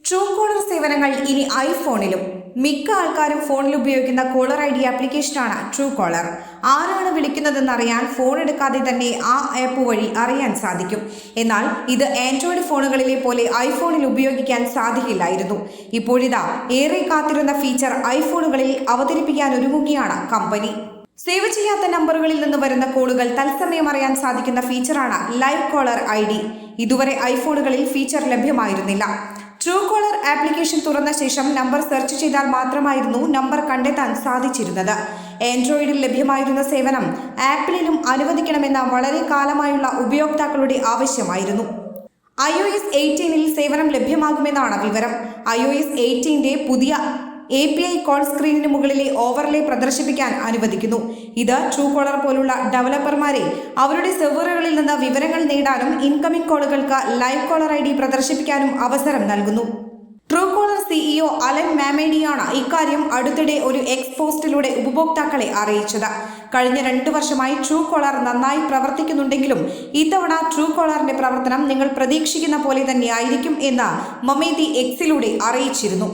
True collar സേവനങ്ങൾ ഇനി ഐഫോണിലും. മിക്ക ആൾക്കാരും ഫോണിൽ ഉപയോഗിക്കുന്ന കോളർ ഐ ഡി ആപ്ലിക്കേഷനാണ് ട്രൂ കോളർ. ആരാണ് വിളിക്കുന്നതെന്നറിയാൻ ഫോൺ എടുക്കാതെ തന്നെ ആ ആപ്പ് വഴി അറിയാൻ സാധിക്കും. എന്നാൽ ഇത് ആൻഡ്രോയിഡ് ഫോണുകളിലെ പോലെ ഐഫോണിൽ ഉപയോഗിക്കാൻ സാധിക്കില്ലായിരുന്നു. ഇപ്പോഴിതാ ഏറെ കാത്തിരുന്ന ഫീച്ചർ ഐഫോണുകളിൽ അവതരിപ്പിക്കാൻ ഒരുങ്ങുകയാണ് കമ്പനി. സേവ് ചെയ്യാത്ത നമ്പറുകളിൽ നിന്ന് വരുന്ന കോളുകൾ തത്സമയം അറിയാൻ സാധിക്കുന്ന ഫീച്ചറാണ് ലൈവ് കോളർ ഐ ഡി. ഇതുവരെ ഐഫോണുകളിൽ ഫീച്ചർ ലഭ്യമായിരുന്നില്ല. ട്രൂ കോളർ ആപ്ലിക്കേഷൻ തുറന്ന ശേഷം നമ്പർ സെർച്ച് ചെയ്താൽ മാത്രമായിരുന്നു നമ്പർ കണ്ടെത്താൻ സാധിച്ചിരുന്നത്. ആൻഡ്രോയിഡിൽ ലഭ്യമായിരുന്ന സേവനം ആപ്പിളിലും അനുവദിക്കണമെന്ന വളരെ കാലമായുള്ള ഉപയോക്താക്കളുടെ ആവശ്യമായിരുന്നു. iOS 18 സേവനം ലഭ്യമാകുമെന്നാണ് വിവരം. iOS 18 പുതിയ API കോൾ സ്ക്രീനിന് മുകളിലെ ഓവർലേ പ്രദർശിപ്പിക്കാൻ അനുവദിക്കുന്നു. ഇത് ട്രൂ കോളർ പോലുള്ള ഡെവലപ്പർമാരെ അവരുടെ സെർവറുകളിൽ നിന്ന് വിവരങ്ങൾ നേടാനും ഇൻകമിംഗ് കോളുകൾക്ക് ലൈവ് കോളർ ഐ ഡി പ്രദർശിപ്പിക്കാനും അവസരം നൽകുന്നു. ട്രൂ കോളർ CEO അലൻ മാമേഡിയാണ് ഇക്കാര്യം അടുത്തിടെ ഒരു എക്സ് പോസ്റ്റിലൂടെ ഉപഭോക്താക്കളെ അറിയിച്ചത്. കഴിഞ്ഞ 2 വർഷമായി ട്രൂ കോളർ നന്നായി പ്രവർത്തിക്കുന്നുണ്ടെങ്കിലും ഇത്തവണ ട്രൂ കോളറിന്റെ പ്രവർത്തനം നിങ്ങൾ പ്രതീക്ഷിക്കുന്ന പോലെ തന്നെയായിരിക്കും എന്ന് മമേദി എക്സിലൂടെ അറിയിച്ചിരുന്നു.